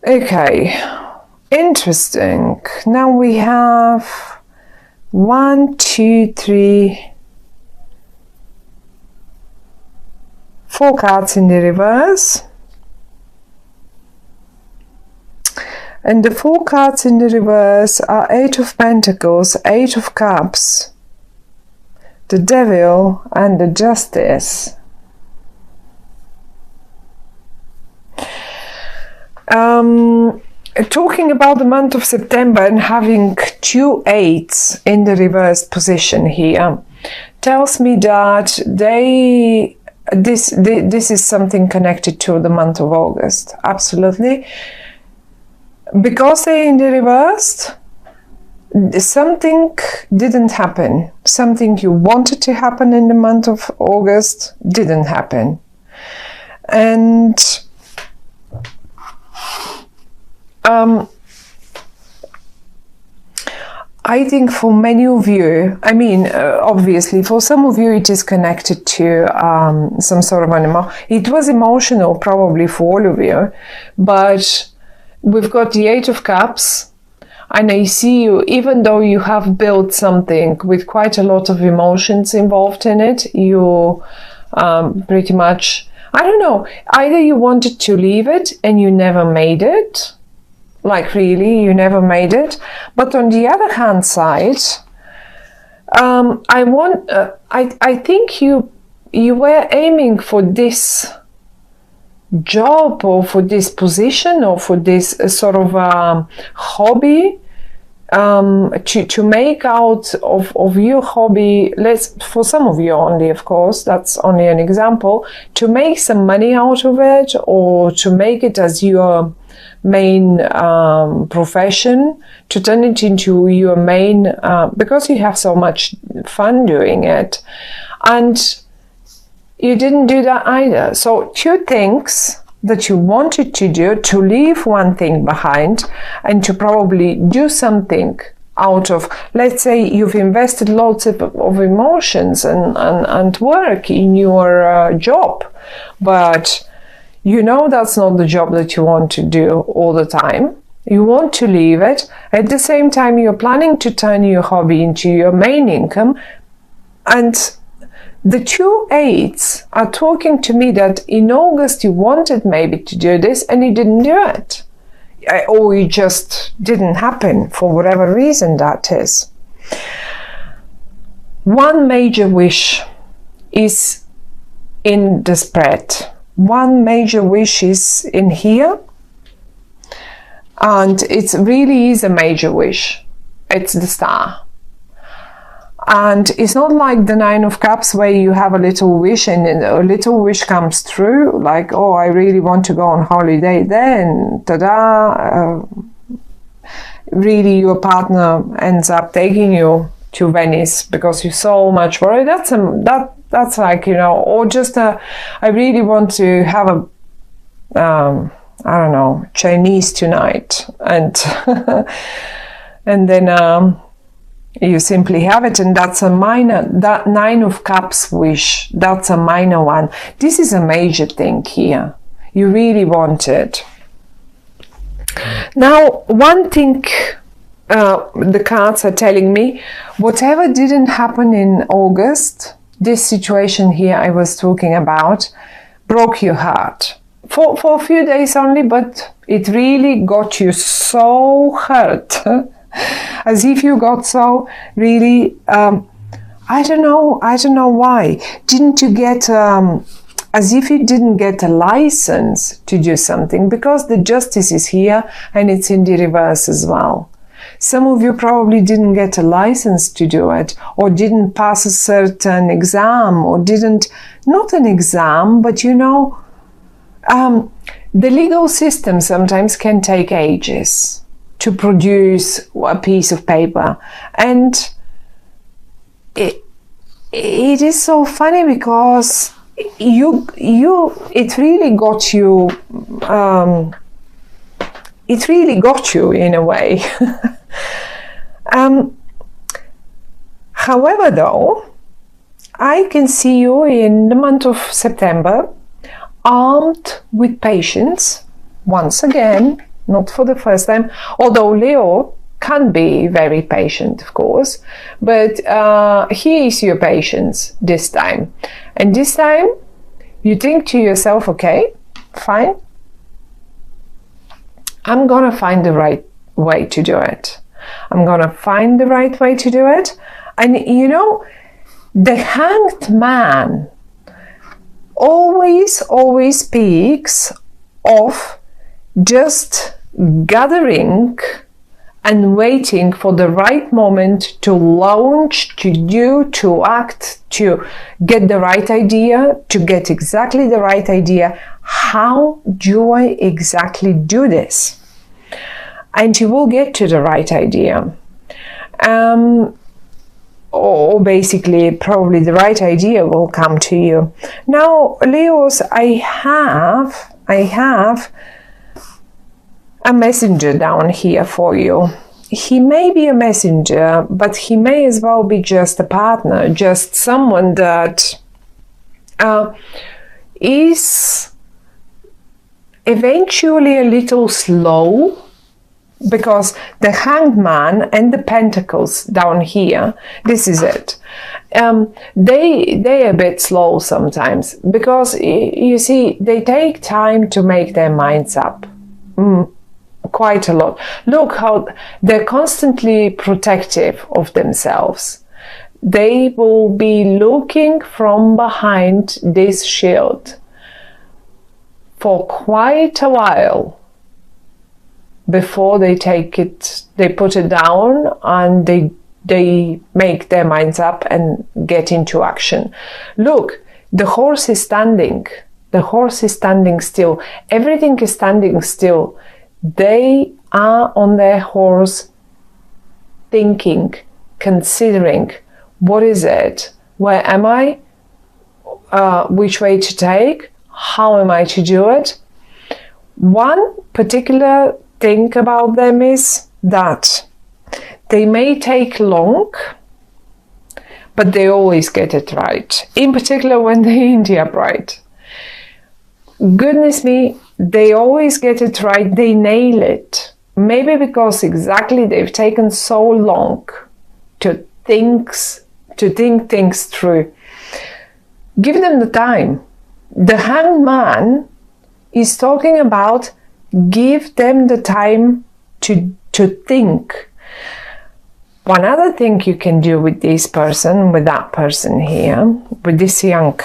Okay, interesting. Now we have 1, 2, 3, 4 cards in the reverse. And the 4 cards in the reverse are 8 of Pentacles, 8 of Cups, the Devil, and the Justice. Talking about the month of September and having 2 8s in the reversed position here tells me that this is something connected to the month of August. Absolutely. Because they're in the reversed, something didn't happen. Something you wanted to happen in the month of August didn't happen. And I think for many of you, I mean, obviously for some of you it is connected to some sort of it was emotional probably for all of you, but we've got the 8 of Cups, and I see you, even though you have built something with quite a lot of emotions involved in it, you pretty much, I don't know, either you wanted to leave it and you never made it, like really, you never made it. But on the other hand side, I think you were aiming for this job or for this position or for this sort of hobby, to make out of your hobby, for some of you only, of course, that's only an example, to make some money out of it, or to make it as your main profession, to turn it into your main, because you have so much fun doing it. And you didn't do that either. So 2 things that you wanted to do, to leave one thing behind and to probably do something out of, let's say you've invested lots of emotions and work in your job, but you know that's not the job that you want to do all the time. You want to leave it. At the same time, you're planning to turn your hobby into your main income. And the 2 8s are talking to me that in August you wanted maybe to do this and you didn't do it. Or it just didn't happen for whatever reason that is. One major wish is in the spread. One major wish is in here. And it really is a major wish. It's the Star. And it's not like the 9 of Cups where you have a little wish and a little wish comes through, like, oh, I really want to go on holiday there, and ta-da, really your partner ends up taking you to Venice because you're so much worried. That's like, you know, or just I really want to have a, I don't know, Chinese tonight, and and then you simply have it, and that's a minor, that 9 of Cups wish, that's a minor one. This is a major thing here. You really want it. Now, one thing the cards are telling me, whatever didn't happen in August, this situation here I was talking about, broke your heart. For a few days only, but it really got you so hurt. As if you got so really, I don't know why. Didn't you get, as if you didn't get a license to do something, because the Justice is here and it's in the reverse as well. Some of you probably didn't get a license to do it, or didn't pass a certain exam, or not an exam, but you know, the legal system sometimes can take ages to produce a piece of paper, and it is so funny because it really got you. It really got you in a way. However, though, I can see you in the month of September, armed with patience, once again, not for the first time, although Leo can be very patient, of course, but he is your patience this time. And this time you think to yourself, okay, fine, I'm gonna find the right way to do it. I'm gonna find the right way to do it. And you know, the Hanged Man always speaks of just gathering and waiting for the right moment to launch, to do, to act, to get the right idea, to get exactly the right idea. How do I exactly do this? And you will get to the right idea. Or basically, probably the right idea will come to you. Now, Leos, I have a messenger down here for you. He may be a messenger, but he may as well be just a partner, just someone that is eventually a little slow, because the Hanged Man and the Pentacles down here, this is it. They're a bit slow sometimes, because you see, they take time to make their minds up. Quite a lot. Look how they're constantly protective of themselves. They will be looking from behind this shield for quite a while before they put it down, and they make their minds up and get into action. Look, the horse is standing. The horse is standing still. Everything is standing still. They are on their horse, thinking, considering, what is it? Where am I? Which way to take? How am I to do it? One particular thing about them is that they may take long, but they always get it right. In particular, when they're in the upright. Goodness me, they always get it right. They nail it. Maybe because exactly they've taken so long to think things through. Give them the time. The Hanged Man is talking about give them the time to think. One other thing you can do with this person, with that person here, with this young,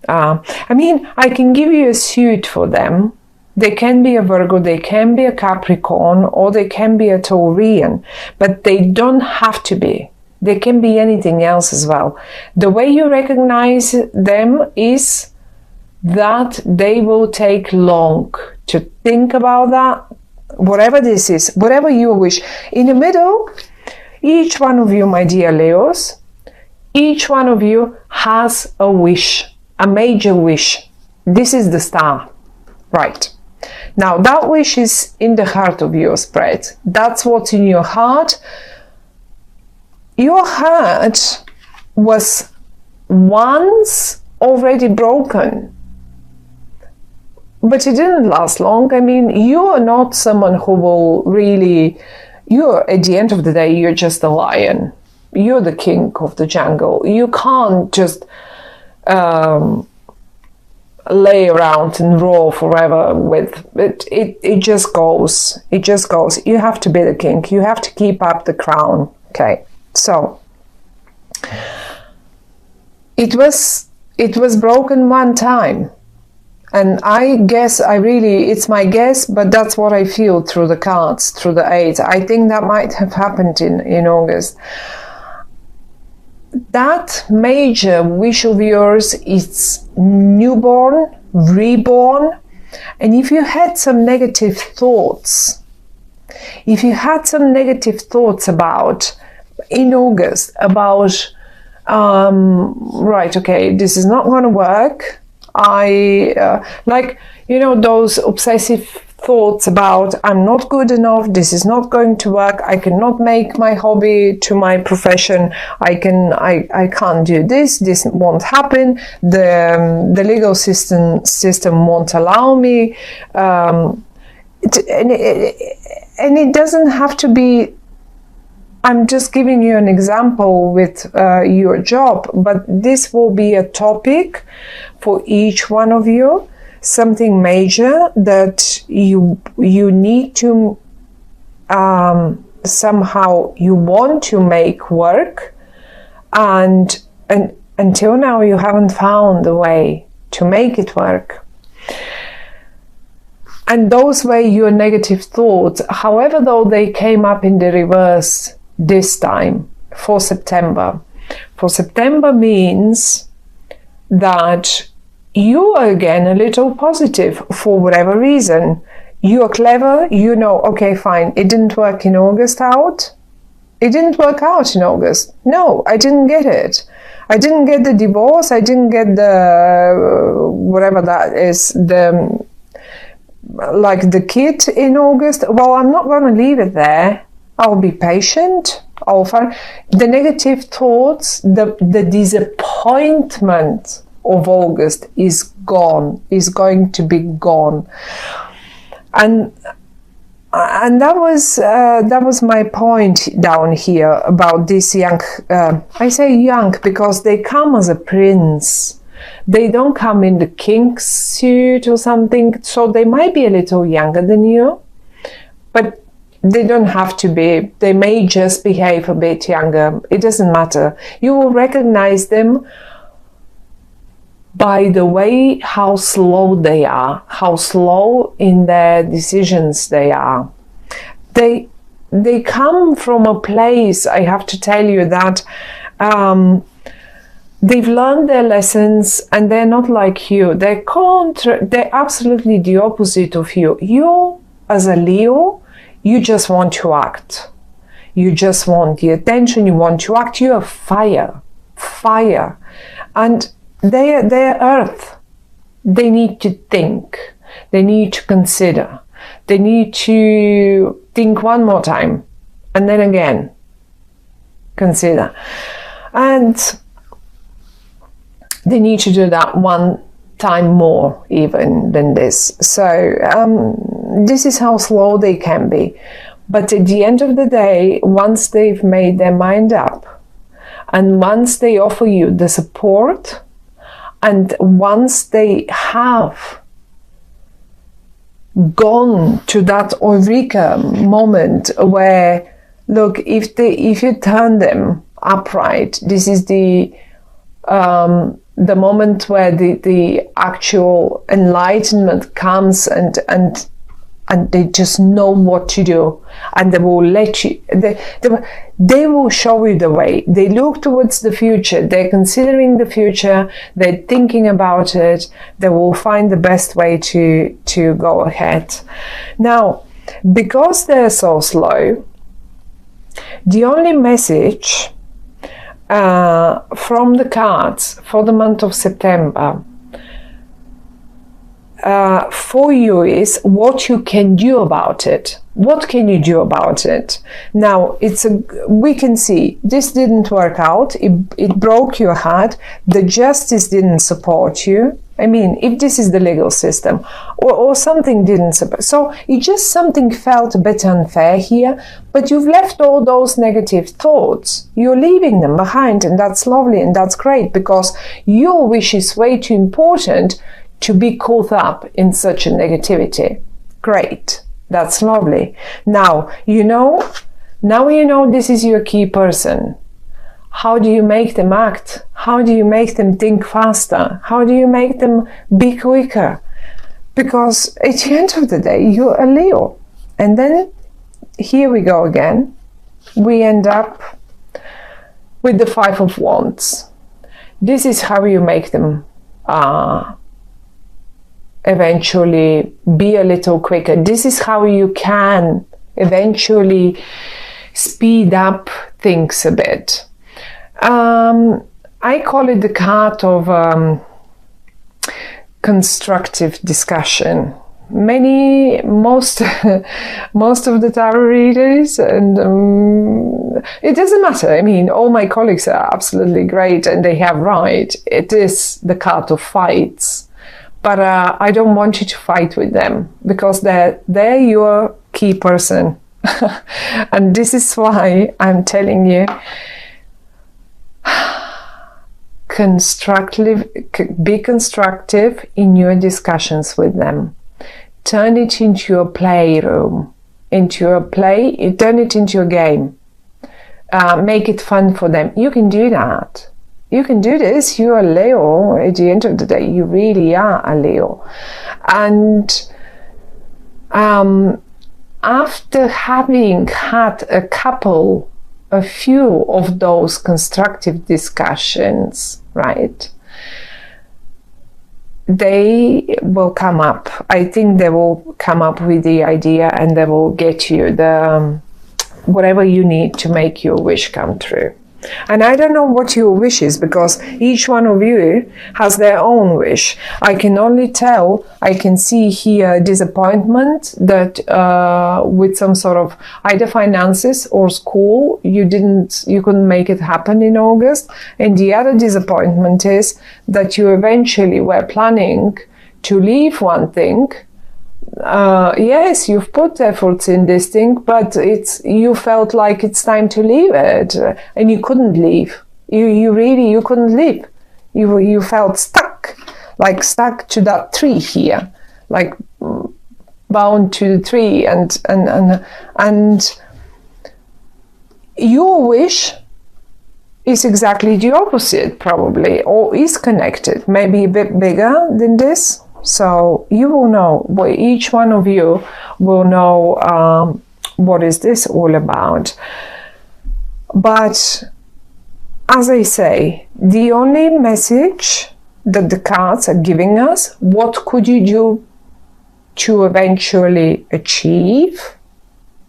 I can give you a suit for them. They can be a Virgo, they can be a Capricorn, or they can be a Taurian, but they don't have to be. They can be anything else as well. The way you recognize them is that they will take long to think about that, whatever this is, whatever you wish. In the middle, each one of you, my dear Leos, each one of you has a wish, a major wish. This is the star, right? Now, that wish is in the heart of your spread. That's what's in your heart. Your heart was once already broken, but it didn't last long. You are not someone who will really, at the end of the day, you're just a lion. You're the king of the jungle. You can't just lay around and roar forever with it. It just goes. It just goes. You have to be the king. You have to keep up the crown. Okay. So it was broken one time. And I guess it's my guess, but that's what I feel through the cards, through the 8. I think that might have happened in August. That major wish of yours is newborn, reborn. And if you had some negative thoughts, about, in August, about, right, okay, this is not going to work. Those obsessive thoughts about I'm not good enough, this is not going to work, I cannot make my hobby to my profession, I can't do this won't happen, the legal system won't allow me. and it doesn't have to be. I'm just giving you an example with your job, but this will be a topic for each one of you, something major that you need to somehow you want to make work, and until now you haven't found a way to make it work. And those were your negative thoughts, however, though they came up in the reverse this time for September. For September means that you are again a little positive for whatever reason. You are clever, you know, okay, fine, it didn't work in August out. It didn't work out in August. No, I didn't get it. I didn't get the divorce, I didn't get the, whatever that is, like the kid in August. Well, I'm not going to leave it there. I'll be patient. I'll find the negative thoughts, the disappointment of August is gone, is going to be gone. And that was my point down here about this young, I say young because they come as a prince. They don't come in the king's suit or something, so they might be a little younger than you, but they don't have to be. They may just behave a bit younger. It doesn't matter. You will recognize them by the way how slow they are, how slow in their decisions they are. They come from a place, I have to tell you, that they've learned their lessons and they're not like you. They're absolutely the opposite of you. You, as a Leo, you just want to act. You just want the attention, you want to act. You are fire. And they're earth. They need to think. They need to consider. They need to think one more time. And then again, consider. And they need to do that one time more even than this. So this is how slow they can be. But at the end of the day, once they've made their mind up, and once they offer you the support, and once they have gone to that eureka moment where, look, if you turn them upright, this is the moment where the actual enlightenment comes, and they just know what to do, and they will let you, they will show you the way. They look towards the future, they're considering the future, they're thinking about it, they will find the best way to go ahead. Now, because they're so slow, the only message from the cards for the month of September for you is what you can do about it. What can you do about it? Now, we can see this didn't work out. It broke your heart. The justice didn't support you. I mean, if this is the legal system, or something didn't support, so it just something felt a bit unfair here, but you've left all those negative thoughts. You're leaving them behind, and that's lovely and that's great, because your wish is way too important to be caught up in such a negativity. Great. That's lovely. Now you know this is your key person. How do you make them act? How do you make them think faster? How do you make them be quicker? Because at the end of the day, you're a Leo. And then here we go again. We end up with the Five of Wands. This is how you make them eventually be a little quicker. This is how you can eventually speed up things a bit. I call it the card of constructive discussion. Most of the tarot readers, and it doesn't matter. I mean, all my colleagues are absolutely great and they have right. It is the card of fights. but I don't want you to fight with them, because they're your key person. And this is why I'm telling you, be constructive in your discussions with them. Turn it into a playroom, turn it into a game. Make it fun for them. You can do that. You can do this. You are Leo. At the end of the day, you really are a Leo. And after having had a few of those constructive discussions, right, they will come up. I think they will come up with the idea, and they will get you the whatever you need to make your wish come true. And I don't know what your wish is, because each one of you has their own wish. I can only tell, I can see here disappointment that with some sort of either finances or school, you couldn't make it happen in August. And the other disappointment is that you eventually were planning to leave one thing. Yes, you've put efforts in this thing, but you felt like it's time to leave it, and you couldn't leave. You couldn't leave. You felt stuck to that tree here, like bound to the tree, and your wish is exactly the opposite, probably, or is connected, maybe a bit bigger than this. So you will know, each one of you will know what is this all about. But as I say, the only message that the cards are giving us, what could you do to eventually achieve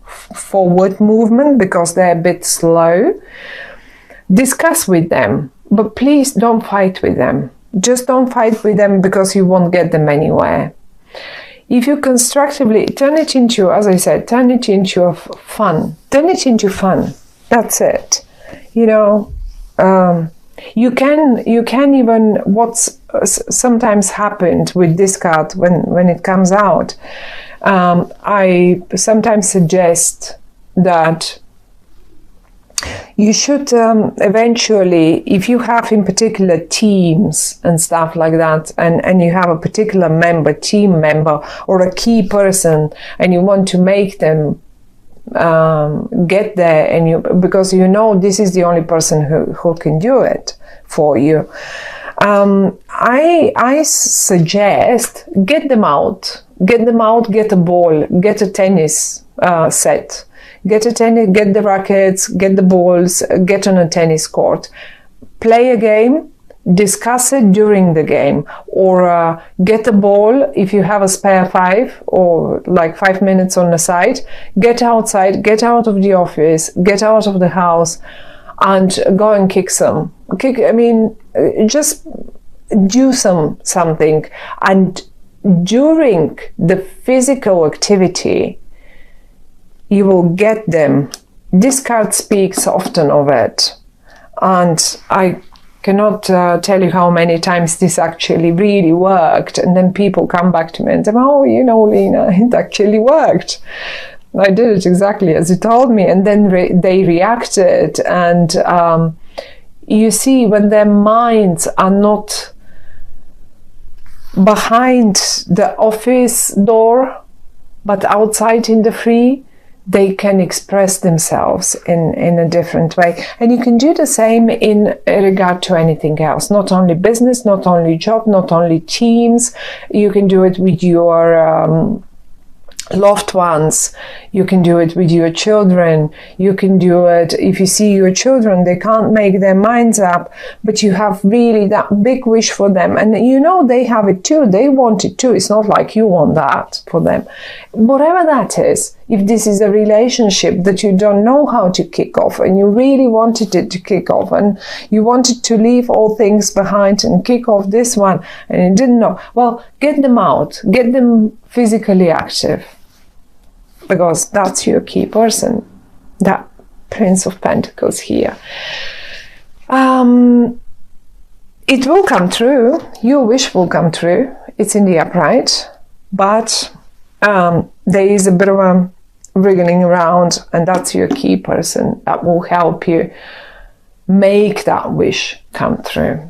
forward movement, because they're a bit slow. Discuss with them, but please don't fight with them. Just don't fight with them, because you won't get them anywhere. If you constructively turn it into, as I said, turn it into fun. Turn it into fun. That's it. You know, you can even, what's sometimes happened with this card when it comes out, I sometimes suggest that you should eventually, if you have in particular teams and stuff like that, and you have a particular team member or a key person, and you want to make them get there, and because you know this is the only person who can do it for you, I suggest get them out, get a ball, get a tennis set. Get the rackets, get the balls, get on a tennis court. Play a game, discuss it during the game, or get a ball if you have a spare 5 or like 5 minutes on the side. Get outside, get out of the office, get out of the house, and go and just do something. And during the physical activity, you will get them. This card speaks often of it, and I cannot tell you how many times this actually really worked, and then people come back to me and say, oh, you know, Lena, it actually worked. I did it exactly as you told me, and then they reacted, and you see, when their minds are not behind the office door but outside in the free, they can express themselves in a different way. And you can do the same in regard to anything else, not only business, not only job, not only teams. You can do it with your loved ones. You can do it with your children. You can do it if you see your children, they can't make their minds up, but you have really that big wish for them, and you know they have it too. They want it too. It's not like you want that for them. Whatever that is, if this is a relationship that you don't know how to kick off, and you really wanted it to kick off, and you wanted to leave all things behind and kick off this one, and you didn't know, well, get them out, get them physically active, because that's your key person, that Prince of Pentacles here. It will come true. Your wish will come true. It's in the upright, but there is a bit of a wriggling around, and that's your key person that will help you make that wish come true.